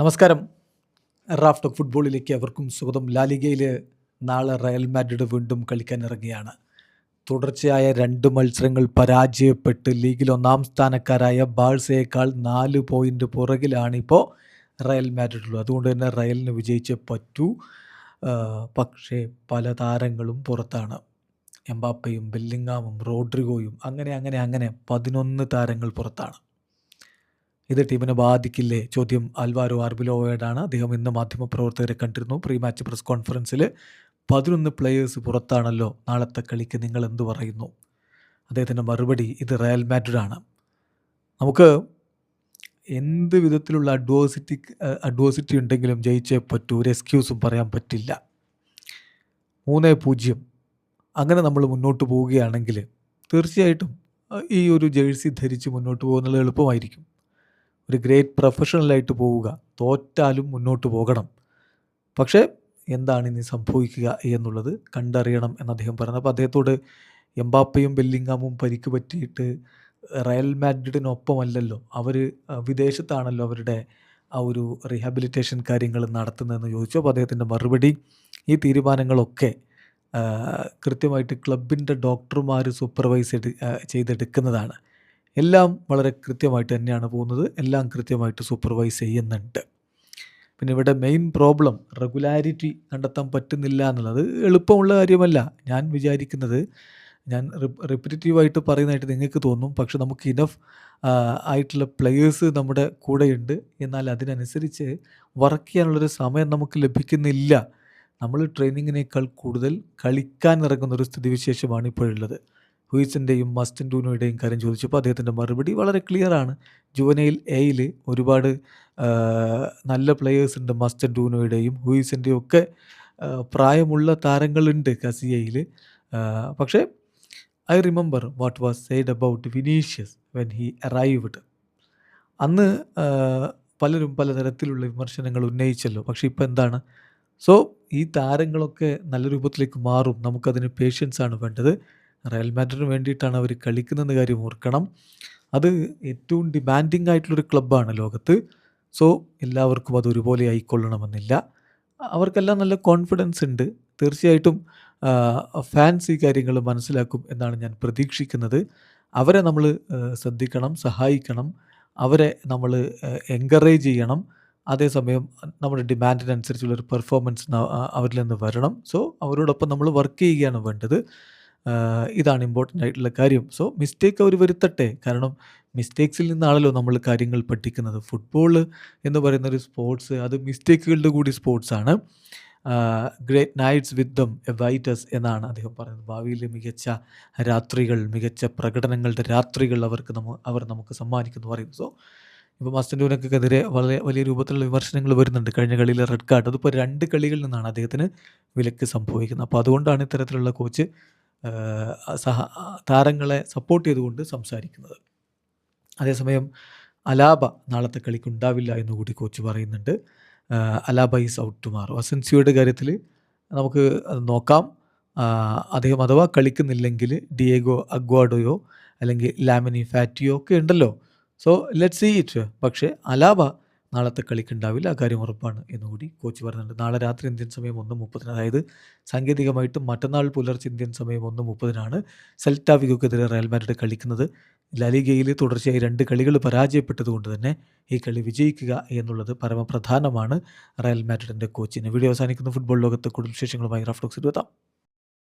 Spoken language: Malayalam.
നമസ്കാരം. റാഫ് ടോക്ക് ഫുട്ബോളിലേക്ക് അവർക്കും സ്വാഗതം. ലാലിഗയിൽ നാളെ റയൽ മാഡ്രിഡ് വീണ്ടും കളിക്കാനിറങ്ങിയാണ്. തുടർച്ചയായ 2 മത്സരങ്ങൾ പരാജയപ്പെട്ട് ലീഗിൽ ഒന്നാം സ്ഥാനക്കാരായ ബാഴ്സയേക്കാൾ 4 പോയിൻ്റ് പുറകിലാണിപ്പോൾ റയൽ മാഡ്രിഡുള്ളത്. അതുകൊണ്ട് തന്നെ റയലിന് വിജയിച്ചേ പറ്റൂ. പക്ഷേ പല താരങ്ങളും പുറത്താണ്. എംബാപ്പയും ബെല്ലിങ്ങാമും റോഡ്രിഗോയും അങ്ങനെ 11 താരങ്ങൾ പുറത്താണ്. ഇത് ടീമിനെ ബാധിക്കില്ലേ? ചോദ്യം ആൽവാരോ ആർബിലോയോടാണ്. അദ്ദേഹം ഇന്ന് മാധ്യമപ്രവർത്തകരെ കണ്ടിരുന്നു. പ്രീ മാച്ച് പ്രസ് കോൺഫറൻസിൽ 11 പ്ലെയേഴ്സ് പുറത്താണല്ലോ, നാളത്തെ കളിക്ക് നിങ്ങൾ എന്തു പറയുന്നു? അദ്ദേഹത്തിൻ്റെ മറുപടി, ഇത് റയൽ മാഡ്രിഡാണ്. നമുക്ക് എന്ത് വിധത്തിലുള്ള അഡ്വേഴ്സിറ്റി ഉണ്ടെങ്കിലും ജയിച്ചേ പറ്റൂ. ഒരു എക്സ്ക്യൂസും പറയാൻ പറ്റില്ല. 3-0 അങ്ങനെ നമ്മൾ മുന്നോട്ട് പോവുകയാണെങ്കിൽ തീർച്ചയായിട്ടും ഈ ഒരു ജേഴ്സി ധരിച്ച് മുന്നോട്ട് പോകുന്നത് എളുപ്പമായിരിക്കും. ഒരു ഗ്രേറ്റ് പ്രൊഫഷണലായിട്ട് പോവുക, തോറ്റാലും മുന്നോട്ട് പോകണം. പക്ഷേ എന്താണ് ഇനി സംഭവിക്കുക എന്നുള്ളത് കണ്ടറിയണം എന്ന് അദ്ദേഹം പറഞ്ഞു. അപ്പോൾ അദ്ദേഹത്തോട് എംബാപ്പയും ബെല്ലിങ്ങാമും പരിക്ക് പറ്റിയിട്ട് റയൽ മാഡ്രിഡിനൊപ്പമല്ലല്ലോ, അവർ വിദേശത്താണല്ലോ അവരുടെ ആ ഒരു റീഹാബിലിറ്റേഷൻ കാര്യങ്ങൾ നടത്തുന്നതെന്ന് ചോദിച്ചു. അപ്പോൾ അദ്ദേഹത്തിൻ്റെ മറുപടി, ഈ തീരുമാനങ്ങളൊക്കെ കൃത്യമായിട്ട് ക്ലബിൻ്റെ ഡോക്ടർമാർ സൂപ്പർവൈസ് ചെയ്തെടുക്കുന്നതാണ്. എല്ലാം വളരെ കൃത്യമായിട്ട് തന്നെയാണ് പോകുന്നത്. എല്ലാം കൃത്യമായിട്ട് സൂപ്പർവൈസ് ചെയ്യുന്നുണ്ട്. പിന്നെ ഇവിടെ മെയിൻ പ്രോബ്ലം റെഗുലാരിറ്റി കണ്ടെത്താൻ പറ്റുന്നില്ല എന്നുള്ളത് എളുപ്പമുള്ള കാര്യമല്ല. ഞാൻ വിചാരിക്കുന്നത്, ഞാൻ റിപ്പറ്റീവായിട്ട് പറയുന്നതായിട്ട് നിങ്ങൾക്ക് തോന്നും, പക്ഷെ നമുക്ക് ഇനഫ് ആയിട്ടുള്ള പ്ലെയേഴ്സ് നമ്മുടെ കൂടെയുണ്ട്. എന്നാൽ അതിനനുസരിച്ച് വർക്ക് ചെയ്യാനുള്ളൊരു സമയം നമുക്ക് ലഭിക്കുന്നില്ല. നമ്മൾ ട്രെയിനിങ്ങിനേക്കാൾ കൂടുതൽ കളിക്കാൻ ഇറങ്ങുന്നൊരു സ്ഥിതിവിശേഷമാണ് ഇപ്പോഴുള്ളത്. ഹുയിസിൻ്റെയും മസ്റ്റൻഡൂനോയുടെയും കാര്യം ചോദിച്ചപ്പോൾ അദ്ദേഹത്തിൻ്റെ മറുപടി വളരെ ക്ലിയറാണ്. ജുവനൈൽ എയിൽ ഒരുപാട് നല്ല പ്ലെയേഴ്സ് ഉണ്ട്. മസ്റ്റൻഡൂനോയുടെയും ഹുയിസിൻ്റെയും ഒക്കെ പ്രായമുള്ള താരങ്ങളുണ്ട് കസിയയിൽ. പക്ഷേ I remember what was said about Vinicius when he arrived. അന്ന് പലരും പലതരത്തിലുള്ള വിമർശനങ്ങൾ ഉന്നയിച്ചല്ലോ. പക്ഷേ ഇപ്പോൾ എന്താണ്? സോ ഈ താരങ്ങളൊക്കെ നല്ല രൂപത്തിലേക്ക് മാറും. നമുക്കതിന് പേഷ്യൻസാണ് വേണ്ടത്. റയൽ മാഡ്രിഡിന് വേണ്ടിയിട്ടാണ് അവർ കളിക്കുന്നതെന്ന കാര്യം ഓർക്കണം. അത് ഏറ്റവും ഡിമാൻഡിങ് ആയിട്ടുള്ളൊരു ക്ലബ്ബാണ് ലോകത്ത്. സോ എല്ലാവർക്കും അത് ഒരുപോലെ ആയിക്കൊള്ളണമെന്നില്ല. അവർക്കെല്ലാം നല്ല കോൺഫിഡൻസ് ഉണ്ട്. തീർച്ചയായിട്ടും ഫാൻസ് ഈ കാര്യങ്ങൾ മനസ്സിലാക്കും എന്നാണ് ഞാൻ പ്രതീക്ഷിക്കുന്നത്. അവരെ നമ്മൾ ശ്രദ്ധിക്കണം, സഹായിക്കണം. അവരെ നമ്മൾ എൻകറേജ് ചെയ്യണം. അതേസമയം നമ്മുടെ ഡിമാൻഡിനനുസരിച്ചുള്ളൊരു പെർഫോമൻസ് അവരിൽ നിന്ന് വരണം. സോ അവരോടൊപ്പം നമ്മൾ വർക്ക് ചെയ്യുകയാണ് വേണ്ടത്. ഇതാണ് ഇമ്പോർട്ടൻ്റ് ആയിട്ടുള്ള കാര്യം. സോ മിസ്റ്റേക്ക് അവർ വരുത്തട്ടെ. കാരണം മിസ്റ്റേക്സിൽ നിന്നാണല്ലോ നമ്മൾ കാര്യങ്ങൾ പഠിക്കുന്നത്. ഫുട്ബോൾ എന്ന് പറയുന്നൊരു സ്പോർട്സ്, അത് മിസ്റ്റേക്കുകളുടെ കൂടി സ്പോർട്സാണ്. ഗ്രേറ്റ് നൈറ്റ്സ് വിത്ത് ദം എവൈറ്റസ് എന്നാണ് അദ്ദേഹം പറയുന്നത്. ഭാവിയിൽ മികച്ച രാത്രികൾ, മികച്ച പ്രകടനങ്ങളുടെ രാത്രികൾ അവർ നമുക്ക് സമ്മാനിക്കുന്നു പറയുന്നു. സോ ഇപ്പോൾ മസ്റ്റൻഡൂനക്കെതിരെ വളരെ വലിയ രൂപത്തിലുള്ള വിമർശനങ്ങൾ വരുന്നുണ്ട്. കഴിഞ്ഞ കളിയിലെ റെഡ് കാർഡ്, അതിപ്പോൾ 2 കളികളിൽ നിന്നാണ് അദ്ദേഹത്തിന് വിലക്ക് സംഭവിക്കുന്നത്. അപ്പോൾ അതുകൊണ്ടാണ് ഇത്തരത്തിലുള്ള കോച്ച് താരങ്ങളെ സപ്പോർട്ട് ചെയ്തുകൊണ്ട് സംസാരിക്കുന്നത്. അതേസമയം അലാബ നാളത്തെ കളിക്കുണ്ടാവില്ല എന്നുകൂടി കോച്ച് പറയുന്നുണ്ട്. Alaba is out tomorrow. അസെൻസിയോയുടെ കാര്യത്തിൽ നമുക്ക് നോക്കാം. അദ്ദേഹം അഥവാ കളിക്കുന്നില്ലെങ്കിൽ ഡിയേഗോ അഗ്വാഡോയോ അല്ലെങ്കിൽ ലാമിനി ഫാറ്റിയോ ഒക്കെ ഉണ്ടല്ലോ. So let's see it. പക്ഷേ അലാബ നാളത്തെ കളിക്കുണ്ടാവില്ല, ആ കാര്യം ഉറപ്പാണ് എന്നുകൂടി കോച്ച് പറയുന്നുണ്ട്. നാളെ രാത്രി ഇന്ത്യൻ സമയം 1:30, അതായത് സാങ്കേതികമായിട്ട് മറ്റന്നാൾ പുലർച്ചെ ഇന്ത്യൻ സമയം 1:30 സെൽറ്റ വിഗോക്കെതിരെ റയൽ മാഡ്രിഡ് കളിക്കുന്നത്. ലാലിഗയിൽ തുടർച്ചയായി 2 കളികൾ പരാജയപ്പെട്ടതുകൊണ്ട് തന്നെ ഈ കളി വിജയിക്കുക എന്നുള്ളത് പരമപ്രധാനമാണ് റയൽ മാഡ്രിഡിൻ്റെ കോച്ചിന്. വീഡിയോ അവസാനിക്കുന്ന ഫുട്ബോൾ ലോകത്തെ കൂടുതൽ വിശേഷങ്ങളുമായി റാഫ് ടോക്സിൽ എത്താം.